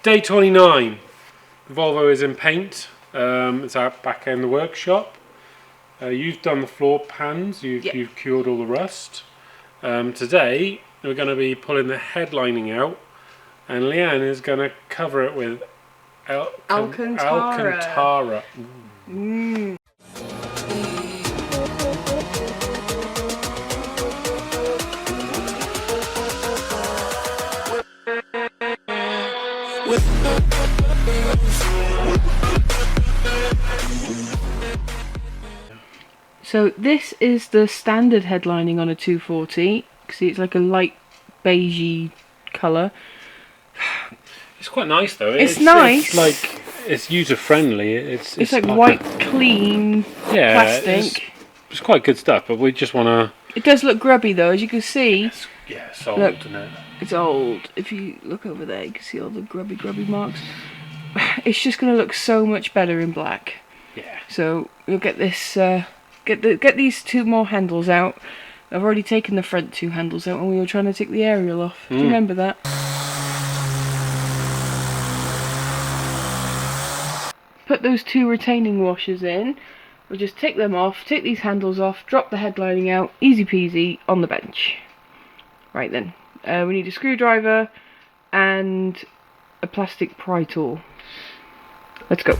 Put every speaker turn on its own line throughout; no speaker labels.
Day 29. The Volvo is in paint. It's out back in the workshop. You've done the floor pans. You've cured all the rust. Today we're going to be pulling the headlining out, and Leanne is going to cover it with Alcantara.
Mm. So this is the standard headlining on a 240. See, it's like a light beigey colour.
It's quite nice though.
It's nice.
It's user friendly. It's
like white, clean plastic.
It's quite good stuff, but we just want to.
It does look grubby though, as you can see.
It's old,
look,
isn't it?
It's old. If you look over there, you can see all the grubby marks. It's just going to look so much better in black.
Yeah.
So we'll get this. Get these two more handles out. I've already taken the front two handles out, and we were trying to take the aerial off. Do you remember that? Put those two retaining washers in. We'll just take them off, take these handles off, drop the headlining out, easy peasy, on the bench. Right then, we need a screwdriver and a plastic pry tool. Let's go.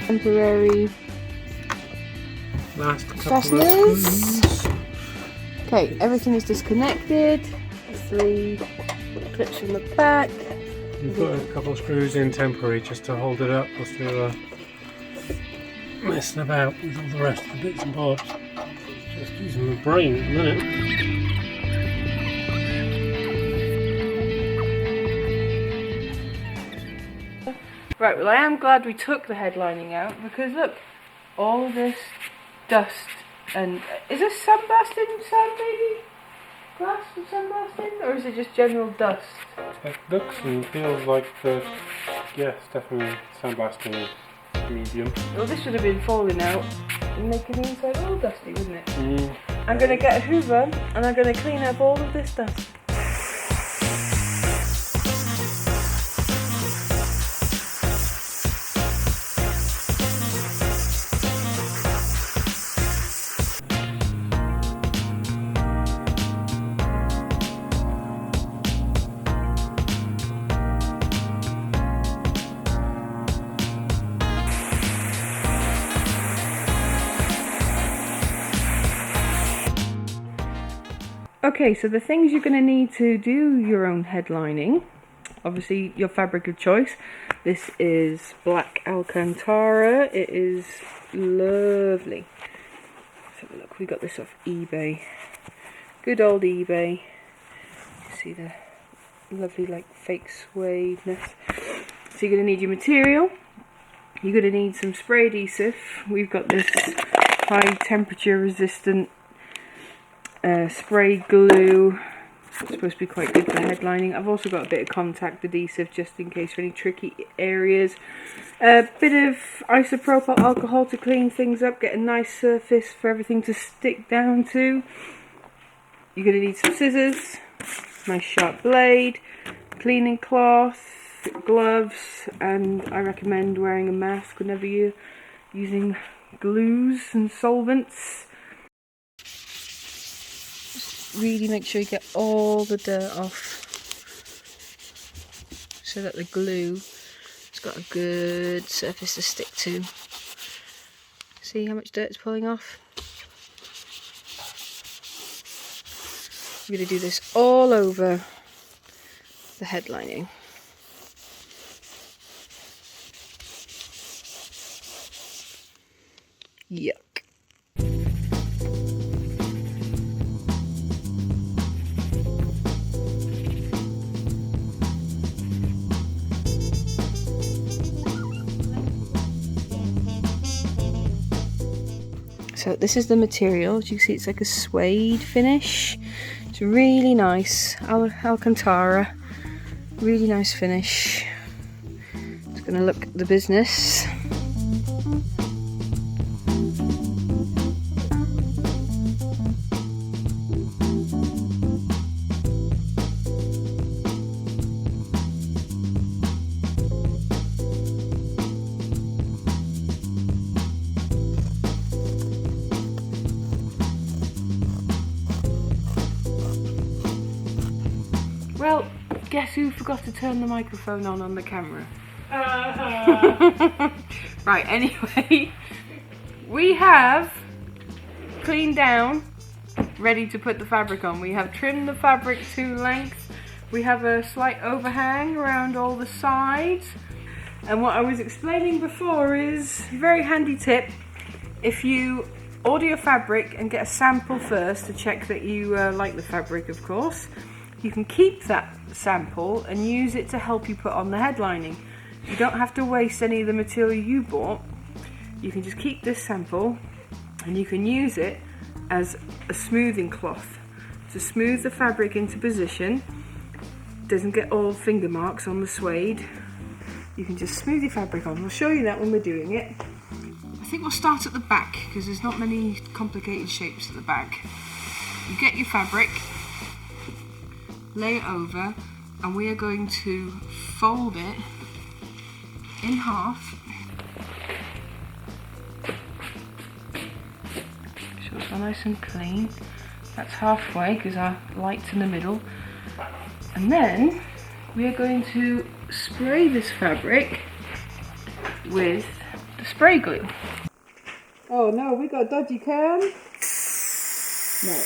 Temporary
Last couple
fasteners. Okay, everything is disconnected. 3 clips from the back.
We've got a couple of screws in temporary just to hold it up whilst we're messing about with all the rest of the bits and bobs. Just using my brain at the minute.
Right, well I am glad we took the headlining out, because look, all of this dust and... Is this sandblasting, baby? Glass from sandblasting? Or is it just general dust?
It looks and feels like it's definitely sandblasting medium.
Well, this would have been falling out and making the inside all dusty, wouldn't it? I'm going to get a hoover and I'm going to clean up all of this dust. Okay, so the things you're going to need to do your own headlining, obviously your fabric of choice. This is black Alcantara. It is lovely. Let's have a look. We got this off eBay. Good old eBay. You see the lovely like fake suedeness. So you're going to need your material. You're going to need some spray adhesive. We've got this high temperature resistant spray glue. It's supposed to be quite good for headlining. I've also got a bit of contact adhesive just in case for any tricky areas. A bit of isopropyl alcohol to clean things up, get a nice surface for everything to stick down to. You're going to need some scissors, nice sharp blade, cleaning cloth, gloves, and I recommend wearing a mask whenever you're using glues and solvents. Just really make sure you get all the dirt off so that the glue has got a good surface to stick to. See how much dirt it's pulling off? I'm going to do this all over the headlining. Yuck. So this is the material. As you can see, it's like a suede finish. It's really nice. Alcantara. Really nice finish. It's going to look the business. Well, guess who forgot to turn the microphone on the camera? Right, anyway, we have cleaned down, ready to put the fabric on. We have trimmed the fabric to length. We have a slight overhang around all the sides. And what I was explaining before is a very handy tip. If you order your fabric and get a sample first to check that you like the fabric, of course, you can keep that sample and use it to help you put on the headlining. You don't have to waste any of the material you bought. You can just keep this sample and you can use it as a smoothing cloth to smooth the fabric into position. Doesn't get all finger marks on the suede. You can just smooth your fabric on. I'll show you that when we're doing it. I think we'll start at the back because there's not many complicated shapes at the back. You get your fabric, lay it over, and we are going to fold it in half. So it's all nice and clean. That's halfway because our light's in the middle. And then we are going to spray this fabric with the spray glue. Oh no, we got a dodgy cam. No.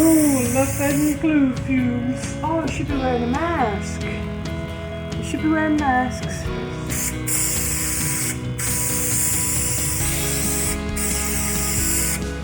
Oh, look at the glue fumes. Oh, you should be wearing a mask. You should be wearing masks.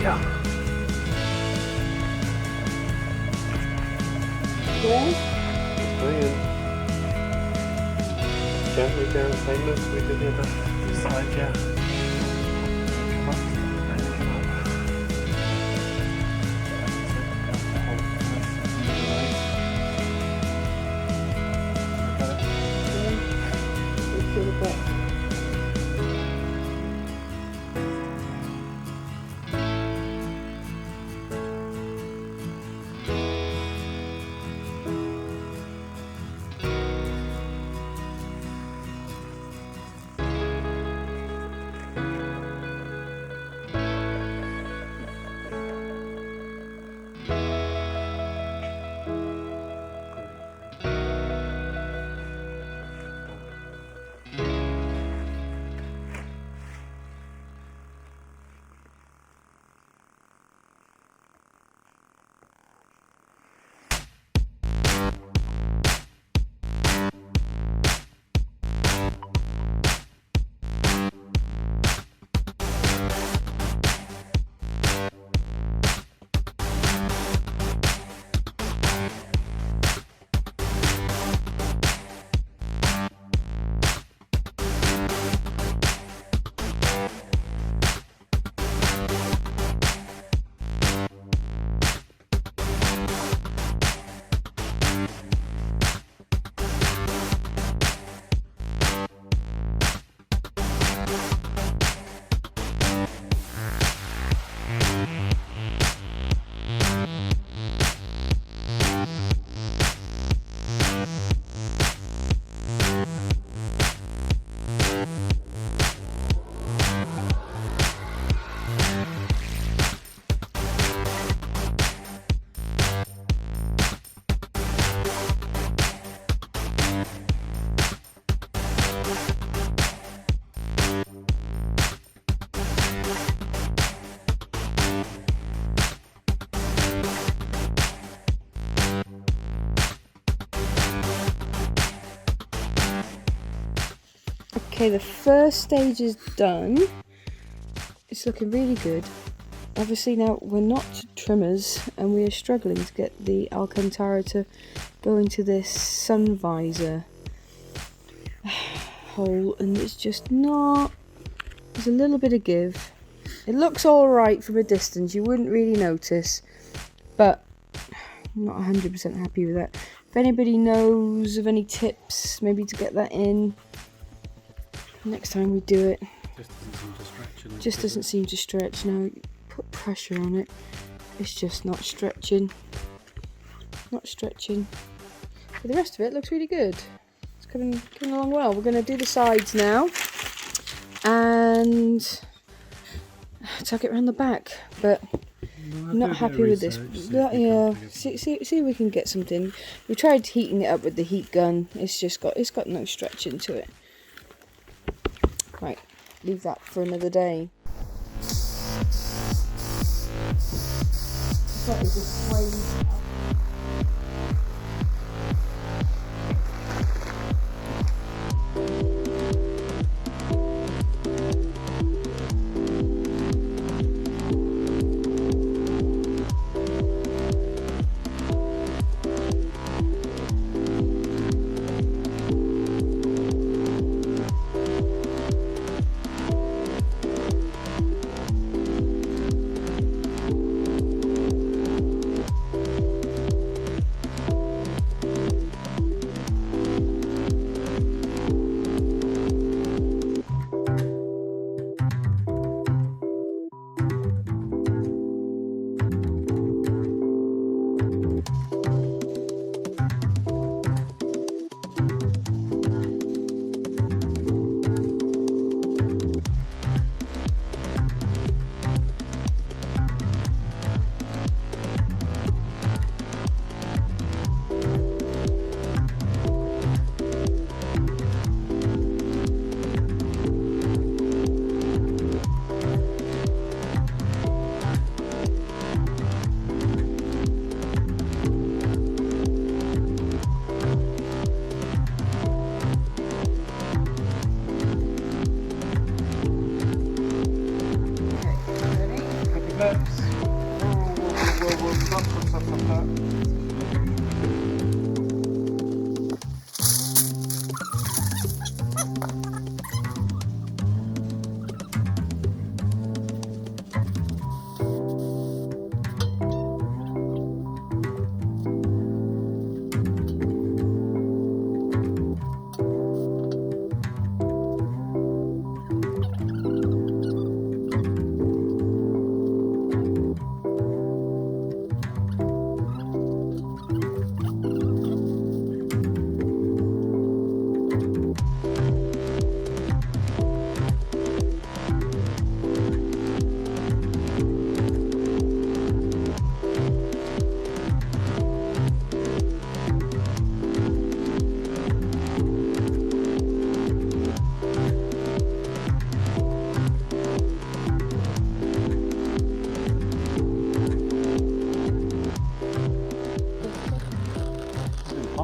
Yeah. again.
Brilliant. Gently down, same as we did the other side, yeah. Come up, and come up.
Let's do the back. Okay, the first stage is done. It's looking really good. Obviously now we're not trimmers and we are struggling to get the Alcantara to go into this sun visor hole, and it's just not. There's a little bit of give. It looks alright from a distance, you wouldn't really notice, but I'm not 100% happy with that. If anybody knows of any tips maybe to get that in next time we do it. Just doesn't seem to stretch. Now put pressure on it, it's just not stretching. But the rest of it looks really good. It's coming along well. We're going to do the sides now and tuck it around the back, but I'm not happy with this. Yeah, see if we can get something. We tried heating it up with the heat gun. It's got no stretching to it. Right, leave that for another day.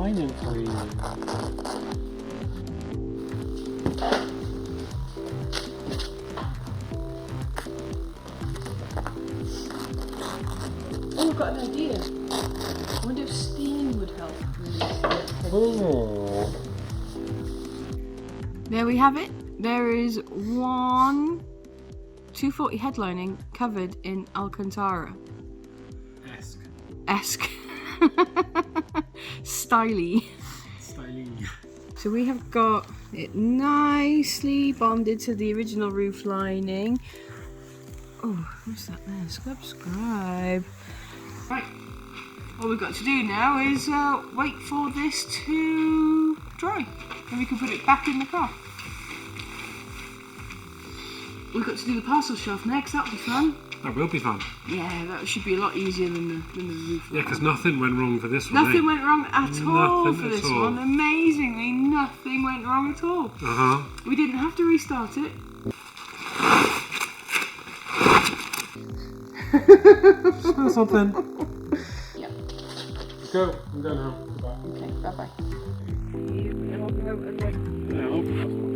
lining for you.
Oh, I've got an idea. I wonder if steam would help release it.
Oh.
There we have it. There is one 240 headlining covered in Alcantara. Esque. Styly. So we have got it nicely bonded to the original roof lining. Oh, what's that there? Subscribe. Right. All we've got to do now is wait for this to dry. Then we can put it back in the car. We've got to do the parcel shelf next. That'll be fun.
That will be fun.
Yeah, that should be a lot easier than the roof.
Yeah, because nothing went wrong for this one.
Nothing went wrong at all
Nothing
for
at
this
all.
one. Amazingly, nothing went wrong at all. We didn't have to restart it.
Smell something.
Yep.
Go. I'm going now. Goodbye.
Okay, bye bye.
Now.